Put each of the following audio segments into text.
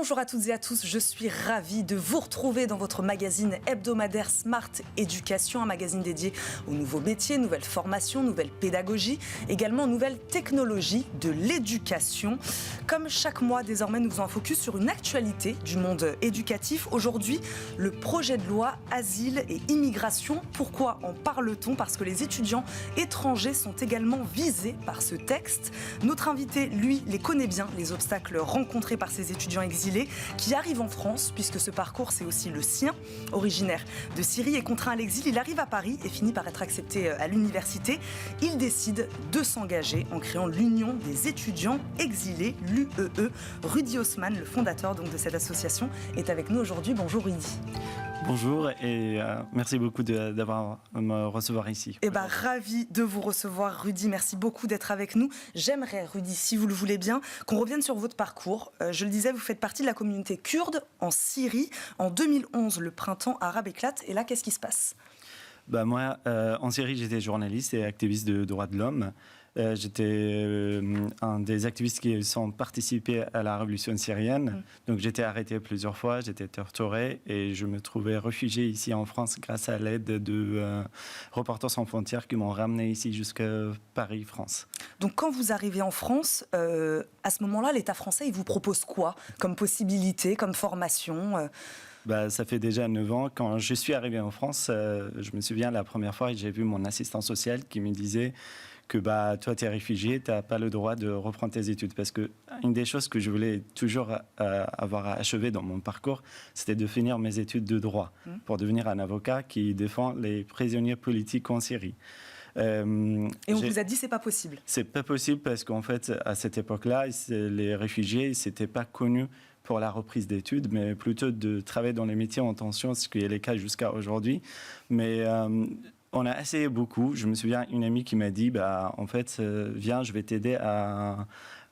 Bonjour à toutes et à tous, je suis ravie de vous retrouver dans votre magazine hebdomadaire Smart Éducation, un magazine dédié aux nouveaux métiers, nouvelles formations, nouvelles pédagogies, également nouvelles technologies de l'éducation. Comme chaque mois, désormais, nous faisons un focus sur une actualité du monde éducatif. Aujourd'hui, le projet de loi Asile et Immigration. Pourquoi en parle-t-on? Parce que les étudiants étrangers sont également visés par ce texte. Notre invité, lui, les connaît bien, les obstacles rencontrés par ces étudiants exilés qui arrivent en France, puisque ce parcours, c'est aussi le sien. Originaire de Syrie et contraint à l'exil, il arrive à Paris et finit par être accepté à l'université. Il décide de s'engager en créant l'Union des étudiants exilés, l'UEE. Rudy Haussmann, le fondateur donc, de cette association, est avec nous aujourd'hui. Bonjour Rudy. Bonjour et merci beaucoup d'avoir me recevoir ici. Ravi de vous recevoir Rudy, merci beaucoup d'être avec nous. J'aimerais Rudy, si vous le voulez bien, qu'on revienne sur votre parcours. Je le disais, vous faites partie de la communauté kurde en Syrie. En 2011, le printemps arabe éclate et là, qu'est-ce qui se passe ? Moi, en Syrie, j'étais journaliste et activiste de droits de l'homme. J'étais un des activistes qui ont participé à la révolution syrienne. Donc j'étais arrêté plusieurs fois, j'étais torturé et je me trouvais réfugié ici en France grâce à l'aide de Reporters sans frontières qui m'ont ramené ici jusqu'à Paris, France. Donc quand vous arrivez en France, à ce moment-là, l'État français, il vous propose quoi comme possibilité, comme formation Ça fait déjà 9 ans. Quand je suis arrivé en France, je me souviens la première fois, j'ai vu mon assistant social qui me disait que toi, tu es réfugié, tu n'as pas le droit de reprendre tes études. Parce qu'une des choses que je voulais toujours avoir achevé dans mon parcours, c'était de finir mes études de droit pour devenir un avocat qui défend les prisonniers politiques en Syrie. Et on vous a dit c'est pas possible. C'est pas possible parce qu'en fait, à cette époque-là, les réfugiés, c'était pas connu pour la reprise d'études, mais plutôt de travailler dans les métiers en tension, ce qui est le cas jusqu'à aujourd'hui. Mais on a essayé beaucoup. Je me souviens une amie qui m'a dit, en fait, viens, je vais t'aider à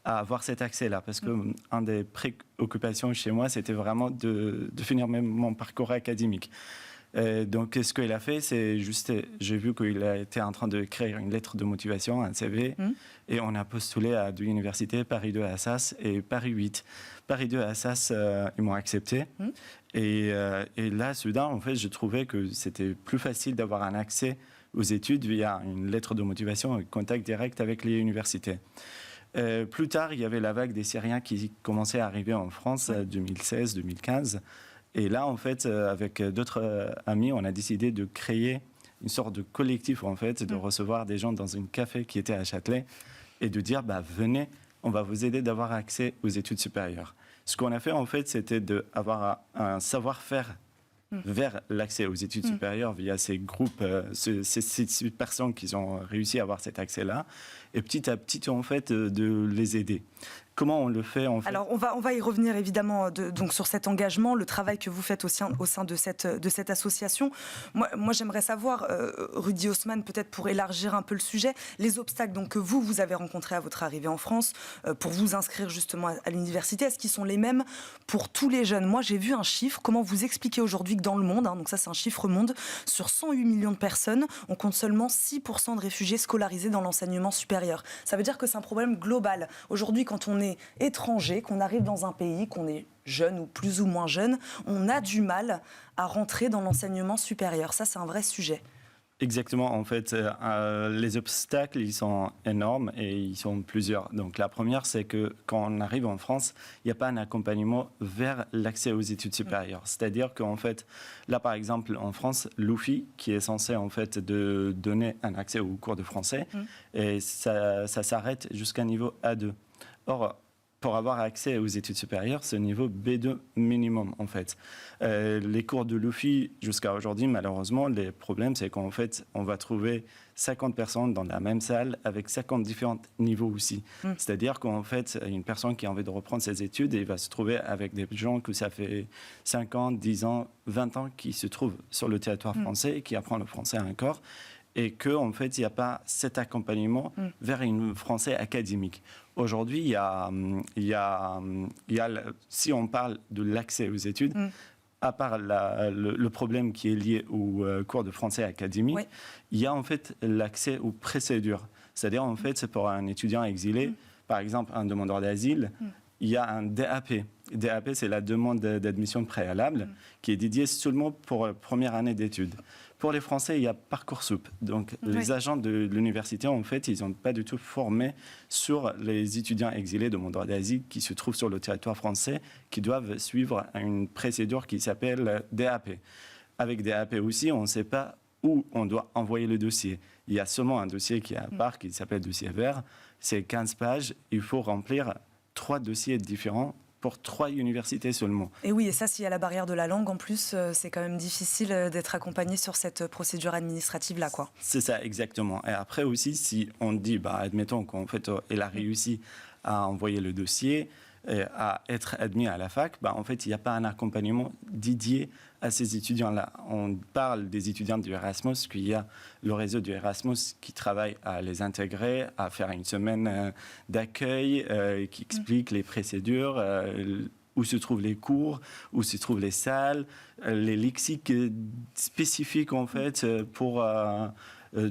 avoir cet accès-là. Parce qu'une des préoccupations chez moi, c'était vraiment de finir même mon parcours académique. Donc, ce qu'il a fait, c'est juste, j'ai vu qu'il était en train de créer une lettre de motivation, un CV, et on a postulé à 2 universités, Paris 2 Assas et Paris 8. Paris 2 Assas, ils m'ont accepté. Et là, soudain, en fait, je trouvais que c'était plus facile d'avoir un accès aux études via une lettre de motivation et contact direct avec les universités. Plus tard, il y avait la vague des Syriens qui commençait à arriver en France, 2016-2015. Et là, en fait, avec d'autres amis, on a décidé de créer une sorte de collectif, en fait, de recevoir des gens dans un café qui était à Châtelet et de dire, venez, on va vous aider d'avoir accès aux études supérieures. Ce qu'on a fait, en fait, c'était d'avoir un savoir-faire vers l'accès aux études supérieures via ces groupes, ces personnes qui ont réussi à avoir cet accès-là, et petit à petit, en fait, de les aider. Comment on le fait en fait? Alors, on va y revenir évidemment donc sur cet engagement, le travail que vous faites au sein de cette association. Moi j'aimerais savoir, Rudy Haussmann, peut-être pour élargir un peu le sujet, les obstacles donc, que vous avez rencontrés à votre arrivée en France pour vous inscrire justement à l'université, est-ce qu'ils sont les mêmes pour tous les jeunes? Moi, j'ai vu un chiffre, comment vous expliquez aujourd'hui que dans le monde, donc ça c'est un chiffre monde, sur 108 millions de personnes, on compte seulement 6% de réfugiés scolarisés dans l'enseignement supérieur. Ça veut dire que c'est un problème global. Aujourd'hui, quand on est étranger, qu'on arrive dans un pays, qu'on est jeune ou plus ou moins jeune, on a du mal à rentrer dans l'enseignement supérieur. Ça, c'est un vrai sujet. Exactement. En fait, les obstacles, ils sont énormes et ils sont plusieurs. Donc, la première, c'est que quand on arrive en France, il n'y a pas un accompagnement vers l'accès aux études supérieures. C'est-à-dire qu'en fait, là, par exemple, en France, l'UFI, qui est censé, en fait, de donner un accès aux cours de français, et ça s'arrête jusqu'à niveau A2. Or, pour avoir accès aux études supérieures, c'est niveau B2 minimum, en fait. Les cours de l'UFI, jusqu'à aujourd'hui, malheureusement, les problèmes, c'est qu'en fait, on va trouver 50 personnes dans la même salle avec 50 différents niveaux aussi. C'est-à-dire qu'en fait, une personne qui a envie de reprendre ses études, il va se trouver avec des gens que ça fait 5 ans, 10 ans, 20 ans qui se trouvent sur le territoire français et qui apprennent le français encore. Et qu'en fait, il n'y a pas cet accompagnement vers un français académique. Aujourd'hui, si on parle de l'accès aux études, à part le problème qui est lié au cours de français académique, il y a en fait l'accès aux procédures. C'est-à-dire, en fait, c'est pour un étudiant exilé, par exemple, un demandeur d'asile, il y a un DAP. DAP, c'est la demande d'admission préalable, qui est dédiée seulement pour la première année d'études. Pour les Français, il y a Parcoursup. Donc, les agents de l'université, en fait, ils n'ont pas du tout formé sur les étudiants exilés demandeurs d'asile qui se trouvent sur le territoire français, qui doivent suivre une procédure qui s'appelle DAP. Avec DAP aussi, on ne sait pas où on doit envoyer le dossier. Il y a seulement un dossier qui est à part, qui s'appelle dossier vert. C'est 15 pages. Il faut remplir 3 dossiers différents pour 3 universités seulement. Et oui, et ça, s'il y a la barrière de la langue, en plus, c'est quand même difficile d'être accompagné sur cette procédure administrative-là, quoi. C'est ça, exactement. Et après aussi, si on dit, admettons qu'en fait, elle a réussi à envoyer le dossier, et à être admis à la fac, en fait, il n'y a pas un accompagnement dédié à ces étudiants-là. On parle des étudiants du Erasmus, qu'il y a le réseau du Erasmus qui travaille à les intégrer, à faire une semaine d'accueil, qui explique les procédures, où se trouvent les cours, où se trouvent les salles, les lexiques spécifiques, en fait, pour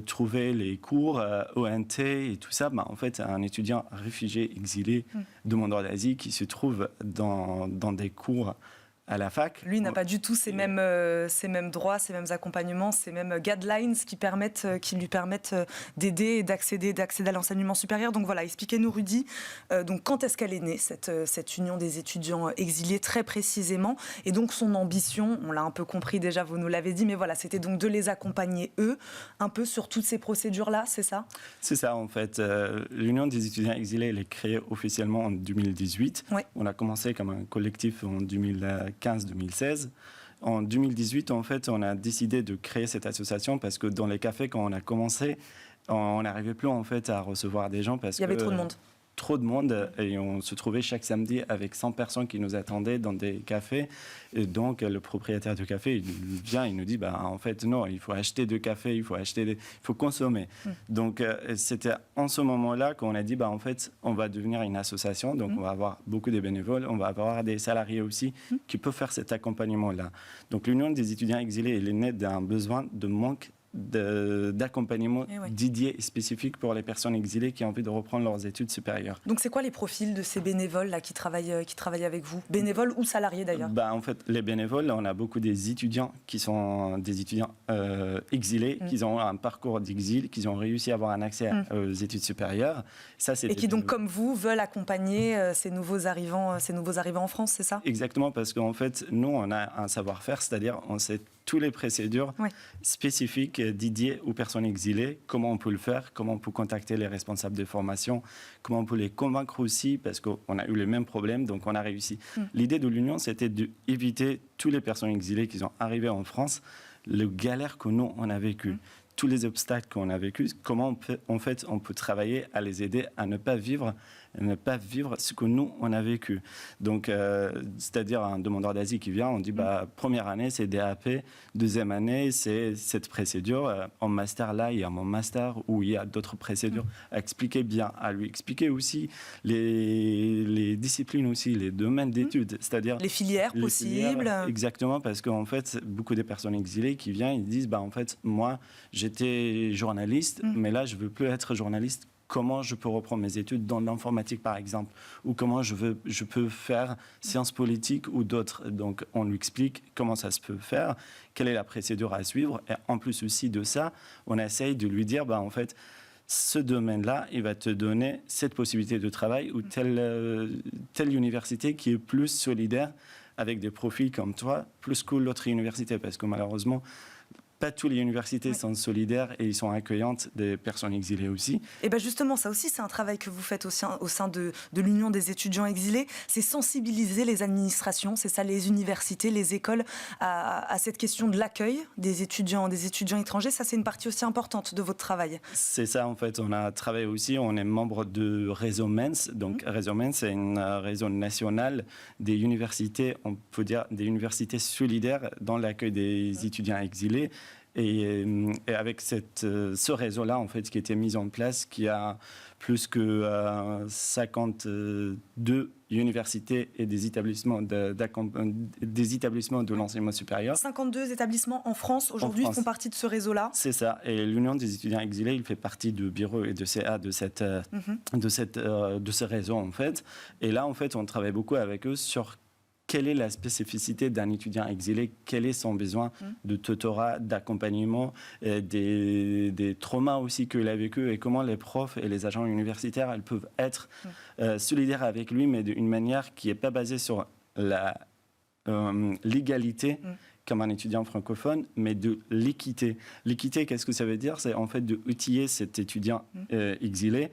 trouver les cours ONT et tout ça. En fait, un étudiant réfugié, exilé, demandeur d'asile qui se trouve dans des cours à la fac. Lui n'a pas du tout ces mêmes droits, ces mêmes accompagnements, ces mêmes guidelines qui lui permettent d'aider et d'accéder à l'enseignement supérieur. Donc voilà, expliquez-nous, Rudy, donc quand est-ce qu'elle est née, cette union des étudiants exilés, très précisément, et donc son ambition, on l'a un peu compris déjà, vous nous l'avez dit, mais voilà, c'était donc de les accompagner, eux, un peu sur toutes ces procédures-là, c'est ça ? C'est ça, en fait. L'Union des étudiants exilés, elle est créée officiellement en 2018. Ouais. On a commencé comme un collectif en 2015-2016. En 2018, en fait, on a décidé de créer cette association parce que dans les cafés, quand on a commencé, on n'arrivait plus en fait à recevoir des gens parce qu'il y avait trop de monde. Trop de monde et on se trouvait chaque samedi avec 100 personnes qui nous attendaient dans des cafés. Et donc, le propriétaire du café, il vient, il nous dit, en fait, non, il faut acheter de café, il faut consommer. Donc, c'était en ce moment-là qu'on a dit, en fait, on va devenir une association. Donc, on va avoir beaucoup de bénévoles, on va avoir des salariés aussi qui peuvent faire cet accompagnement-là. Donc, l'Union des étudiants exilés, elle est née d'un besoin de manque d'accompagnement dédié et spécifique pour les personnes exilées qui ont envie de reprendre leurs études supérieures. Donc c'est quoi les profils de ces bénévoles là, qui travaillent avec vous ? Bénévoles ou salariés d'ailleurs ? En fait, les bénévoles, on a beaucoup des étudiants qui sont des étudiants exilés, qui ont un parcours d'exil, qui ont réussi à avoir un accès aux études supérieures. Ça, c'est et qui donc, comme vous, veulent accompagner ces nouveaux arrivants en France, c'est ça ? Exactement, parce qu'en fait, nous, on a un savoir-faire, c'est-à-dire on sait toutes les procédures spécifiques dédiées aux personnes exilées, comment on peut le faire, comment on peut contacter les responsables de formation, comment on peut les convaincre aussi, parce qu'on a eu les mêmes problèmes, donc on a réussi. L'idée de l'Union, c'était d'éviter toutes les personnes exilées qui sont arrivées en France, les galères que nous, on a vécues. Tous les obstacles qu'on a vécus, comment on peut travailler à les aider à ne pas vivre ce que nous, on a vécu. Donc, c'est-à-dire un demandeur d'asile qui vient, on dit, première année, c'est DAP, deuxième année, c'est cette procédure. En master, là, il y a mon master où il y a d'autres procédures à expliquer bien, à lui expliquer aussi les disciplines aussi, les domaines d'études, c'est-à-dire... Les filières possibles. Exactement, parce qu'en fait, beaucoup de personnes exilées qui viennent, ils disent, en fait, moi, j'étais journaliste, mais là, je ne veux plus être journaliste. Comment je peux reprendre mes études dans l'informatique, par exemple, ou comment je peux faire sciences politiques ou d'autres. Donc, on lui explique comment ça se peut faire, quelle est la procédure à suivre. Et en plus aussi de ça, on essaye de lui dire, en fait, ce domaine-là, il va te donner cette possibilité de travail ou telle université qui est plus solidaire avec des profils comme toi, plus que l'autre université, parce que malheureusement, pas toutes les universités sont solidaires et ils sont accueillantes des personnes exilées aussi. Et bien justement, ça aussi, c'est un travail que vous faites au sein de l'Union des étudiants exilés. C'est sensibiliser les administrations, c'est ça, les universités, les écoles, à cette question de l'accueil des étudiants étrangers. Ça, c'est une partie aussi importante de votre travail. C'est ça, en fait. On a travaillé aussi, on est membre de Réseau MENS. Donc, Réseau MENS, c'est un réseau national des universités, on peut dire des universités solidaires dans l'accueil des étudiants exilés. Et avec ce réseau-là, en fait, qui a été mis en place, qui a plus que 52 universités et des établissements de l'enseignement supérieur. 52 établissements en France aujourd'hui font partie de ce réseau-là. C'est ça. Et l'Union des étudiants exilés, il fait partie du bureau et de CA de ce réseau, en fait. Et là, en fait, on travaille beaucoup avec eux sur quelle est la spécificité d'un étudiant exilé, quel est son besoin de tutorat, d'accompagnement, des traumas aussi qu'il a vécu et comment les profs et les agents universitaires elles peuvent être solidaires avec lui, mais d'une manière qui n'est pas basée sur la l'égalité comme un étudiant francophone, mais de l'équité. L'équité, qu'est-ce que ça veut dire? C'est en fait d'outiller cet étudiant exilé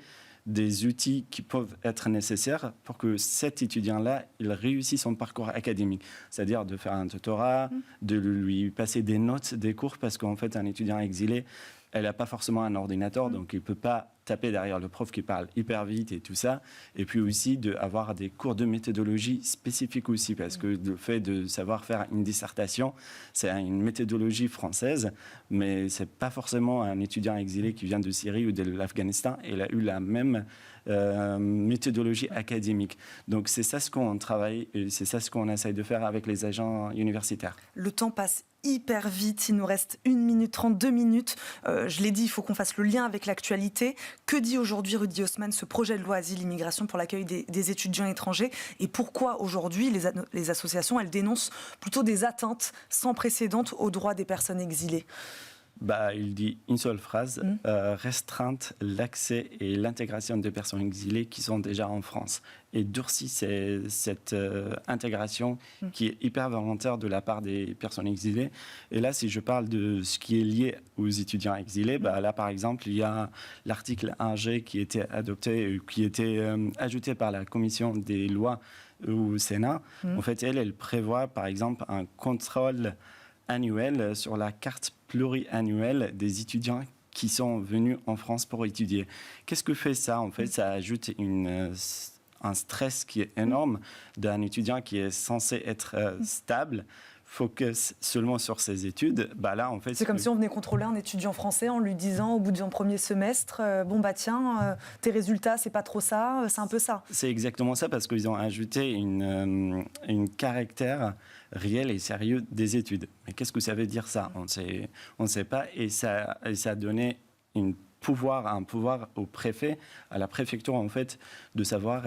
des outils qui peuvent être nécessaires pour que cet étudiant-là, il réussisse son parcours académique. C'est-à-dire de faire un tutorat, de lui passer des notes des cours, parce qu'en fait, un étudiant exilé, elle n'a pas forcément un ordinateur, donc il ne peut pas taper derrière le prof qui parle hyper vite et tout ça. Et puis aussi d'avoir des cours de méthodologie spécifiques aussi, parce que le fait de savoir faire une dissertation, c'est une méthodologie française, mais ce n'est pas forcément un étudiant exilé qui vient de Syrie ou de l'Afghanistan. Il a eu la même méthodologie académique. Donc c'est ça ce qu'on travaille et c'est ça ce qu'on essaye de faire avec les agents universitaires. Le temps passe hyper vite, il nous reste 1 minute 30, 2 minutes. Je l'ai dit, il faut qu'on fasse le lien avec l'actualité. Que dit aujourd'hui Rudy Haussmann, ce projet de loi Asile-Immigration pour l'accueil des étudiants étrangers? Et pourquoi aujourd'hui les associations, elles dénoncent plutôt des atteintes sans précédent aux droits des personnes exilées? Il dit une seule phrase, restreinte l'accès et l'intégration des personnes exilées qui sont déjà en France. Et durcit cette intégration qui est hyper volontaire de la part des personnes exilées. Et là, si je parle de ce qui est lié aux étudiants exilés, là, par exemple, il y a l'article 1G qui était adopté, qui était ajouté par la commission des lois au Sénat. En fait, elle prévoit, par exemple, un contrôle annuel sur la carte pluriannuelle des étudiants qui sont venus en France pour étudier. Qu'est-ce que fait ça? En fait, ça ajoute un stress qui est énorme d'un étudiant qui est censé être stable, focus seulement sur ses études. Là, en fait, c'est comme si on venait contrôler un étudiant français en lui disant au bout d'un premier semestre, tes résultats, c'est pas trop ça, c'est un peu ça. C'est exactement ça, parce qu'ils ont ajouté une caractère réel et sérieux des études. Mais qu'est-ce que ça veut dire ça? On ne sait pas, et ça a donné un pouvoir au préfet, à la préfecture en fait, de savoir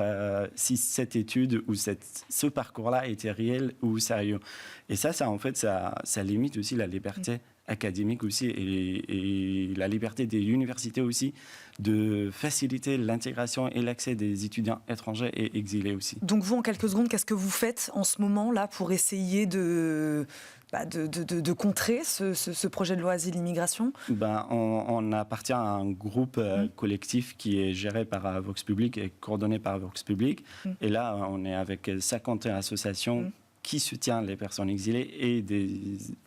si cette étude ou ce parcours-là était réel ou sérieux. Et ça en fait, ça limite aussi la liberté académique aussi et la liberté des universités aussi de faciliter l'intégration et l'accès des étudiants étrangers et exilés aussi. Donc vous, en quelques secondes, qu'est-ce que vous faites en ce moment là pour essayer de contrer ce projet de loi Asile-Immigration? On appartient à un groupe collectif qui est géré par Vox Public et coordonné par Vox Public. Et là, on est avec 51 associations qui soutient les personnes exilées et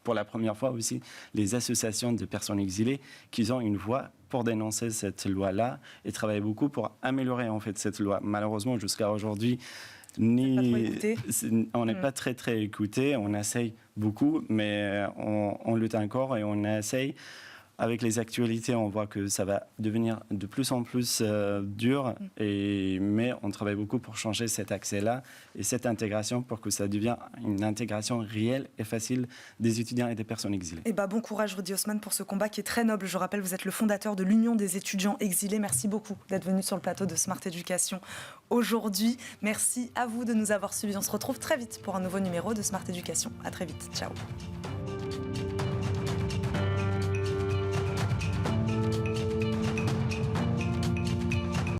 pour la première fois aussi les associations de personnes exilées qui ont une voix pour dénoncer cette loi-là et travailler beaucoup pour améliorer en fait cette loi. Malheureusement, jusqu'à aujourd'hui, on n'est pas très écouté. On essaye beaucoup, mais on lutte encore et on essaye. Avec les actualités, on voit que ça va devenir de plus en plus dur, mais on travaille beaucoup pour changer cet accès-là et cette intégration pour que ça devienne une intégration réelle et facile des étudiants et des personnes exilées. Bon courage Rudy Haussmann pour ce combat qui est très noble. Je rappelle, vous êtes le fondateur de l'Union des étudiants exilés. Merci beaucoup d'être venu sur le plateau de Smart Education aujourd'hui. Merci à vous de nous avoir suivis. On se retrouve très vite pour un nouveau numéro de Smart Education. À très vite. Ciao.